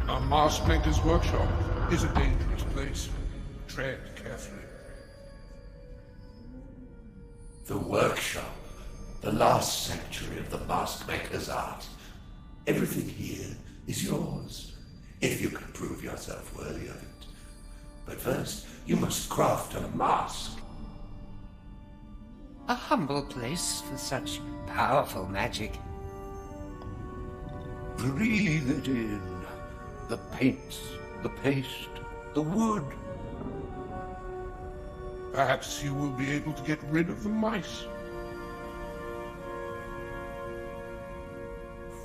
A MaskMaker's workshop is a dangerous place. Tread carefully. The workshop, the last sanctuary of the MaskMaker's art. Everything here is yours, if you can prove yourself worthy of it. But first, you must craft a mask. A humble place for such powerful magic. Breathe it in. The paints, the paste, the wood. Perhaps you will be able to get rid of the mice.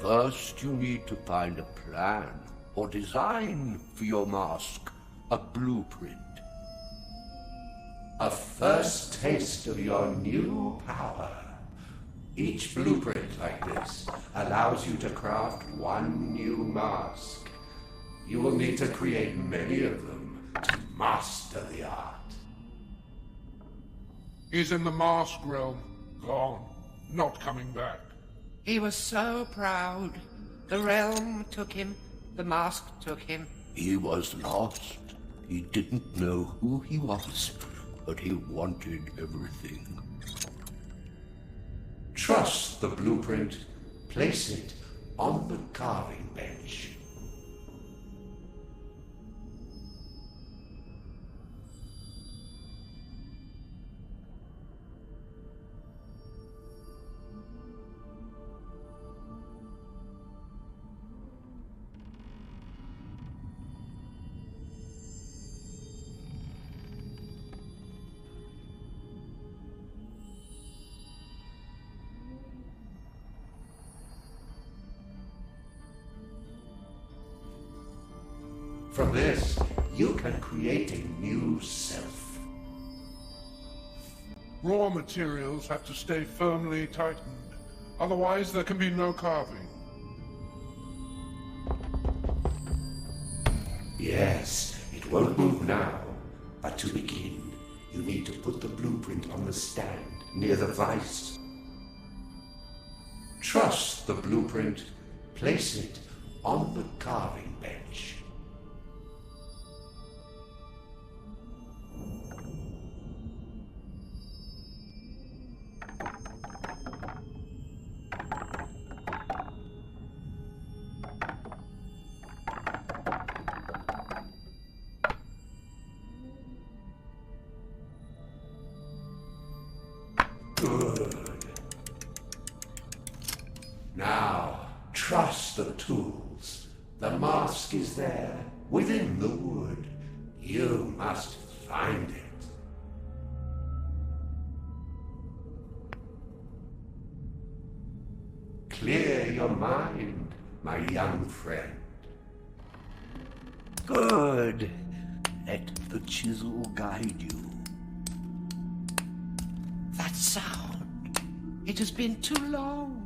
First, you need to find a plan or design for your mask, a blueprint. A first taste of your new power. Each blueprint like this allows you to craft one new mask. You will need to create many of them to master the art. He's in the mask realm. Gone. Not coming back. He was so proud. The realm took him. The mask took him. He was lost. He didn't know who he was, but he wanted everything. Trust the blueprint. Place it on the carving bench. From this, you can create a new self. Raw materials have to stay firmly tightened. Otherwise, there can be no carving. Yes, it won't move now. But to begin, you need to put the blueprint on the stand near the vise. Trust the blueprint. Place it on the carving bench. Good. Now, trust the tools. The mask is there, within the wood. You must find it. Clear your mind, my young friend. Good. Let the chisel guide you. That sound. It has been too long.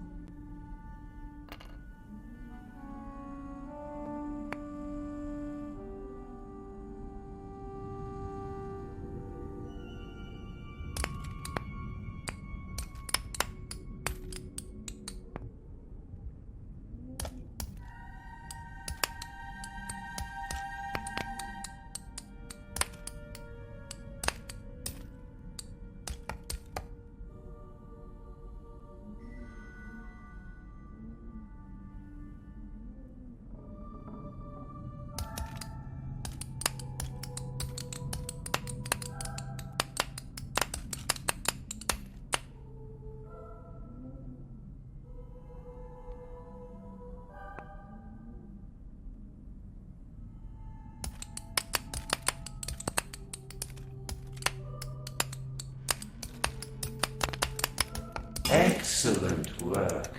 Excellent work.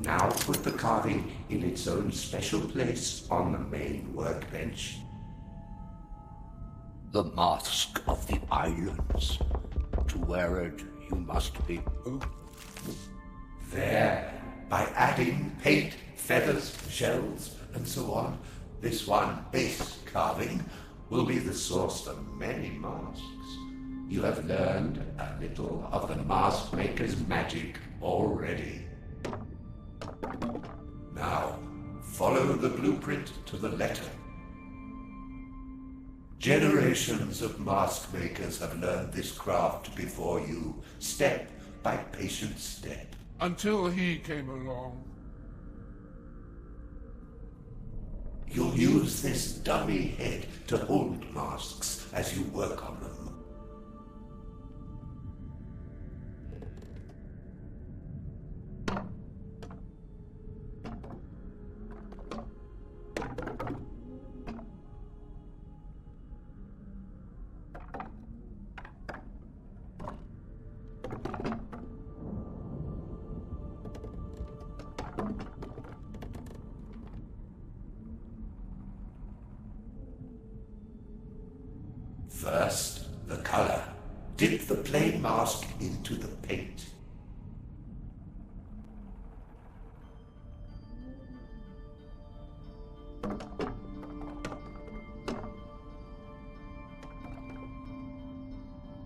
Now put the carving in its own special place on the main workbench. The mask of the islands. To wear it, you must be... There. By adding paint, feathers, shells, and so on, this one base carving will be the source of many masks. You have learned a little of the MaskMaker's magic already. Now, Follow the blueprint to the letter. Generations of mask makers have learned this craft before you, step by patient step. Until he came along. You'll use this dummy head to hold masks as you work on them. First, the color. Dip the plain mask into the paint.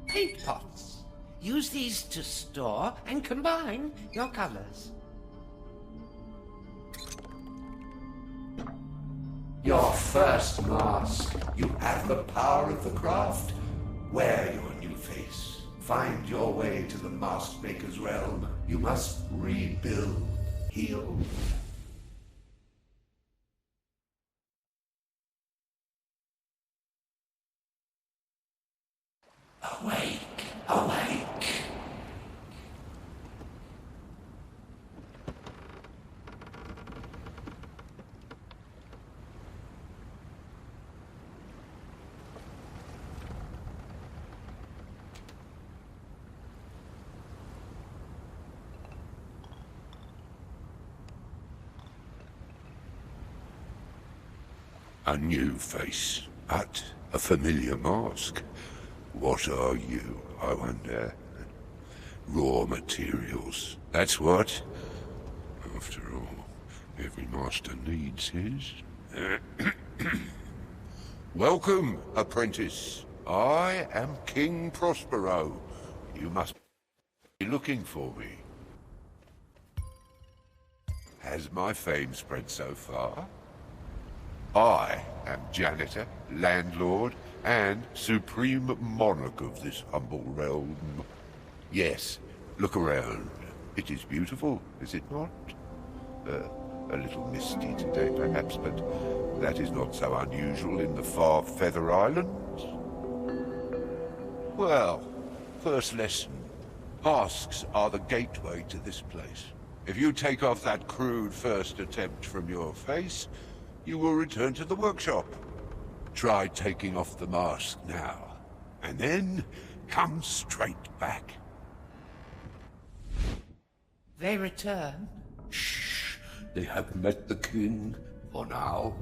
Paint pots. Use these to store and combine your colors. Your first mask. You have the power of the craft. Wear your new face. Find your way to the mask maker's realm. You must rebuild, heal. Awake, awake. A new face, but a familiar mask. What are you, I wonder? Raw materials, that's what. After all, every master needs his. Welcome, apprentice. I am King Prospero. You must be looking for me. Has my fame spread so far? I am janitor, landlord, and supreme monarch of this humble realm. Yes, look around. It is beautiful, is it not? A little misty today, perhaps, but that is not so unusual in the far Feather Islands. Well, first lesson. Masks are the gateway to this place. If you take off that crude first attempt from your face, you will return to the workshop. Try taking off the mask now, and then come straight back. They return. Shh! They have met the king, for now.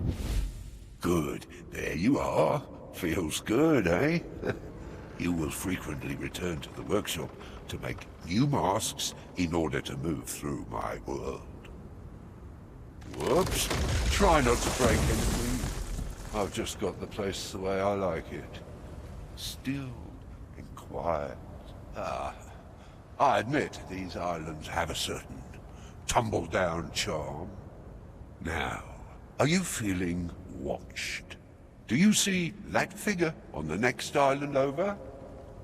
Good, there you are. Feels good, eh? You will frequently return to the workshop to make new masks in order to move through my world. Whoops! Try not to break anything. I've just got the place the way I like it. Still and quiet. I admit these islands have a certain tumble-down charm. Now, are you feeling watched? Do you see that figure on the next island over?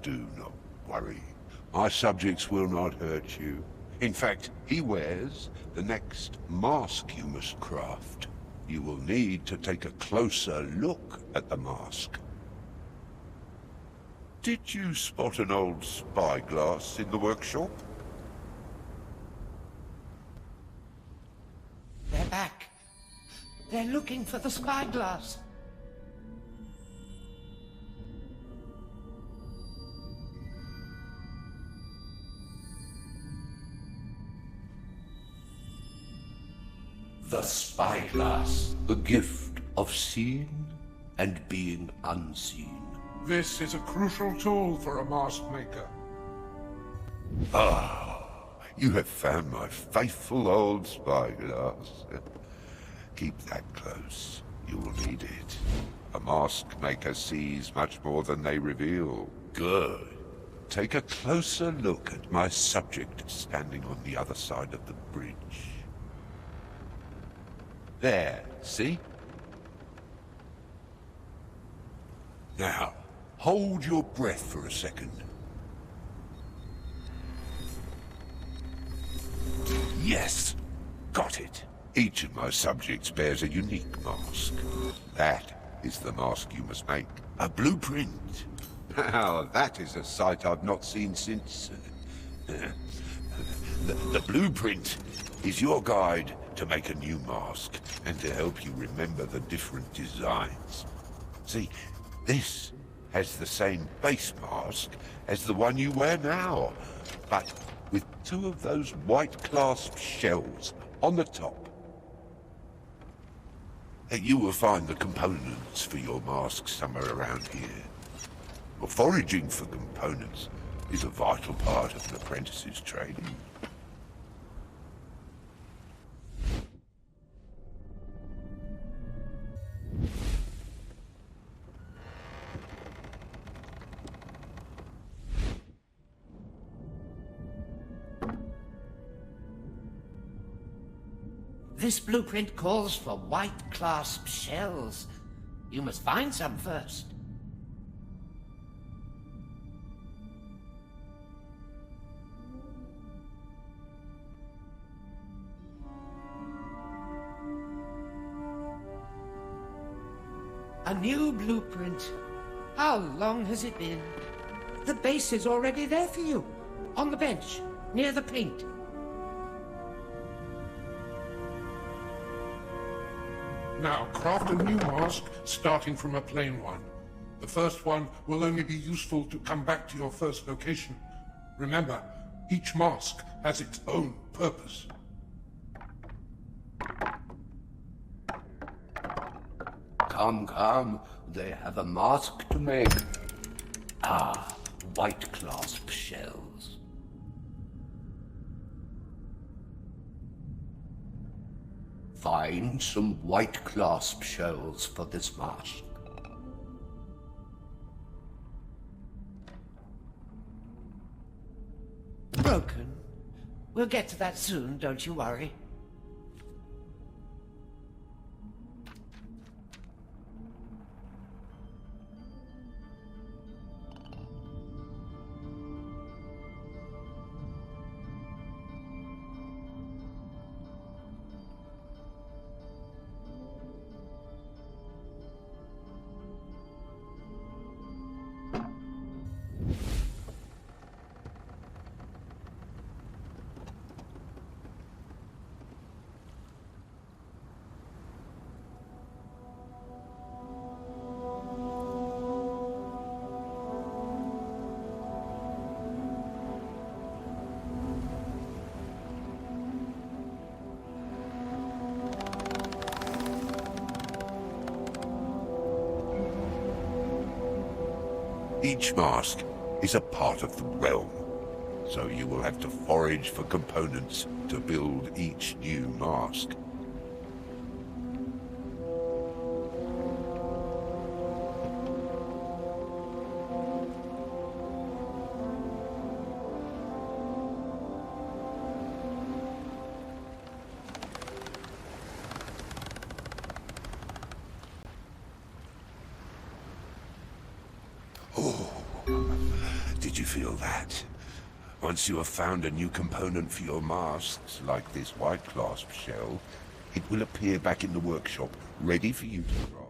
Do not worry. My subjects will not hurt you. In fact, he wears the next mask you must craft. You will need to take a closer look at the mask. Did you spot an old spyglass in the workshop? They're back. They're looking for the spyglass. The spyglass. The gift of seeing and being unseen. This is a crucial tool for a mask maker. Ah, you have found my faithful old spyglass. Keep that close. You will need it. A mask maker sees much more than they reveal. Good. Take a closer look at my subject standing on the other side of the bridge. There, see? Now, hold your breath for a second. Yes, got it. Each of my subjects bears a unique mask. That is the mask you must make. A blueprint. Now, that is a sight I've not seen since... the blueprint is your guide to make a new mask, and to help you remember the different designs. See, this has the same base mask as the one you wear now, but with two of those white clasp shells on the top. You will find the components for your mask somewhere around here. Well, foraging for components is a vital part of an apprentice's training. This blueprint calls for white clasp shells. You must find some first. A new blueprint. How long has it been? The base is already there for you. On the bench, near the paint. Now, craft a new mask, starting from a plain one. The first one will only be useful to come back to your first location. Remember, each mask has its own purpose. Come, come. They have a mask to make. Ah, white clasp shells. Find some white clasp shells for this mask. Broken. We'll get to that soon, don't you worry. Each mask is a part of the realm, so you will have to forage for components to build each new mask. Did you feel that? Once you have found a new component for your masks, like this white clasp shell, it will appear back in the workshop, ready for you to craft.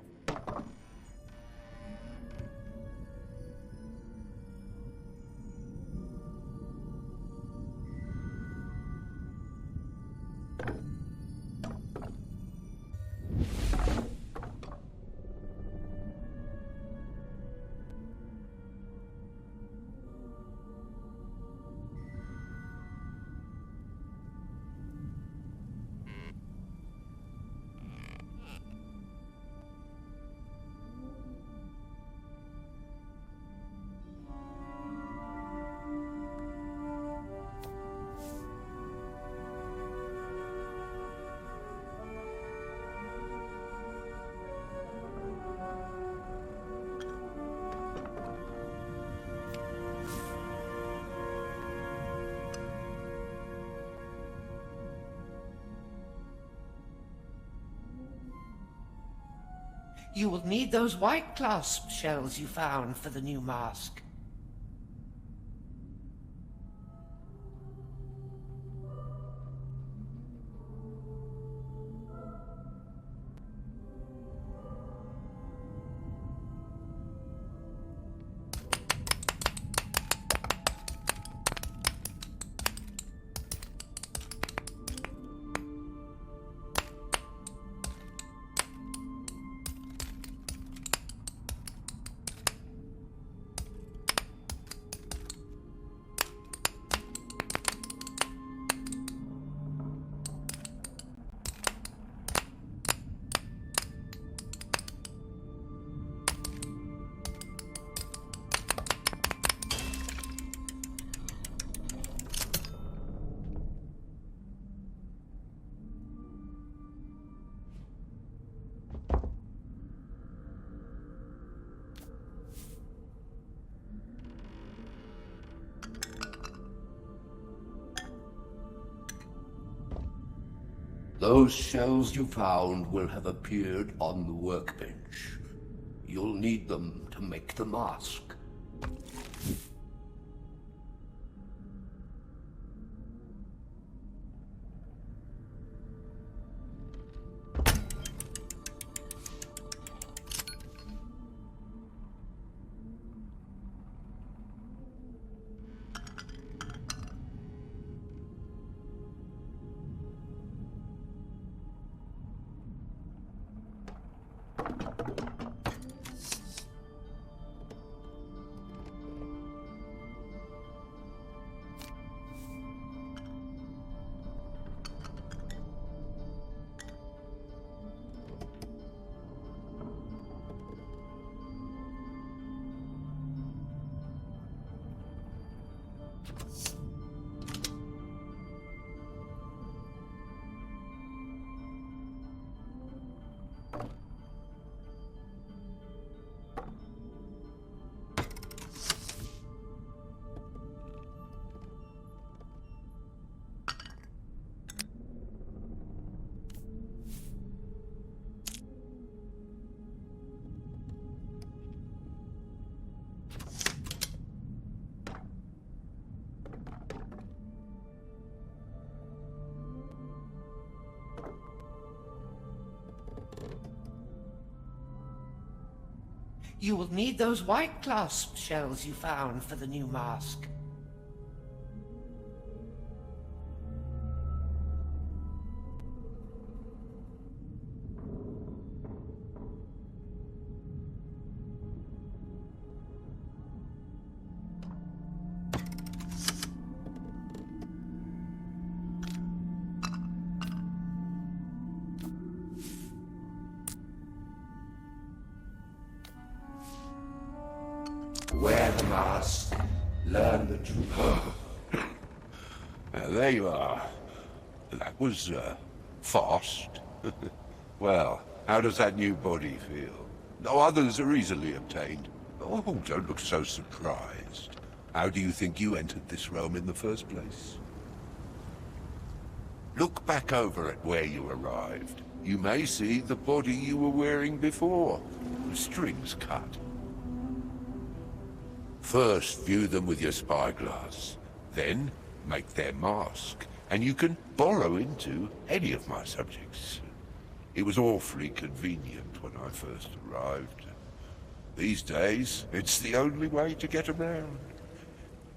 You will need those white clasp shells you found for the new mask. Those shells you found will have appeared on the workbench. You'll need them to make the mask. You will need those white clasp shells you found for the new mask. Wear the mask. Learn the truth. There you are. That was, fast. Well, how does that new body feel? No, others are easily obtained. Oh, don't look so surprised. How do you think you entered this realm in the first place? Look back over at where you arrived. You may see the body you were wearing before. The strings cut. First, view them with your spyglass. Then, make their mask, and you can borrow into any of my subjects. It was awfully convenient when I first arrived. These days, it's the only way to get around.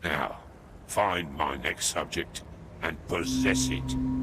Now, find my next subject and possess it.